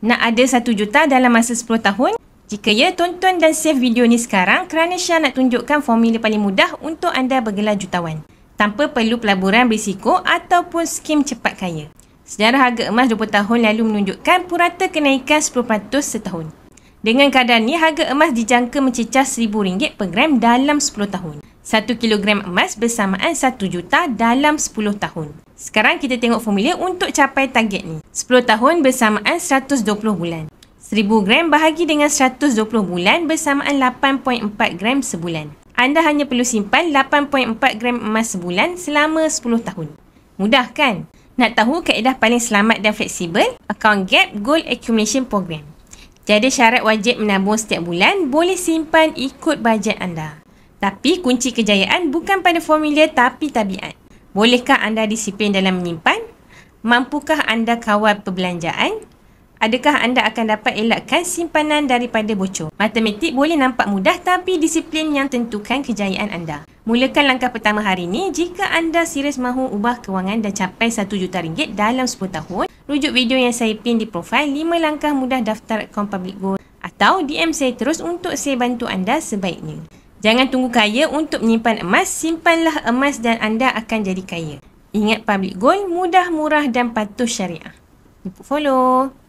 Nak ada 1 juta dalam masa 10 tahun? Jika ya, tonton dan save video ni sekarang kerana Syah nak tunjukkan formula paling mudah untuk anda bergelar jutawan tanpa perlu pelaburan berisiko ataupun skim cepat kaya. Sejarah harga emas 20 tahun lalu menunjukkan purata kenaikan 10% setahun. Dengan kadar ni, harga emas dijangka mencecah RM1,000 per gram dalam 10 tahun. 1 kilogram emas bersamaan 1 juta dalam 10 tahun. Sekarang kita tengok formula untuk capai target ni. 10 tahun bersamaan 120 bulan. 1000 gram bahagi dengan 120 bulan bersamaan 8.4 gram sebulan. Anda hanya perlu simpan 8.4 gram emas sebulan selama 10 tahun. Mudah kan? Nak tahu kaedah paling selamat dan fleksibel? Account Gap Gold Accumulation Program. Tiada syarat wajib menabung setiap bulan, boleh simpan ikut bajet anda. Tapi kunci kejayaan bukan pada formula tapi tabiat. Bolehkah anda disiplin dalam menyimpan? Mampukah anda kawal perbelanjaan? Adakah anda akan dapat elakkan simpanan daripada bocor? Matematik boleh nampak mudah tapi disiplin yang tentukan kejayaan anda. Mulakan langkah pertama hari ini jika anda serius mahu ubah kewangan dan capai RM1 juta dalam 10 tahun. Rujuk video yang saya pin di profil 5 langkah mudah daftar akaun Public Gold atau DM saya terus untuk saya bantu anda sebaiknya. Jangan tunggu kaya untuk menyimpan emas, simpanlah emas dan anda akan jadi kaya. Ingat Public Gold, mudah, murah dan patuh syariah. Follow.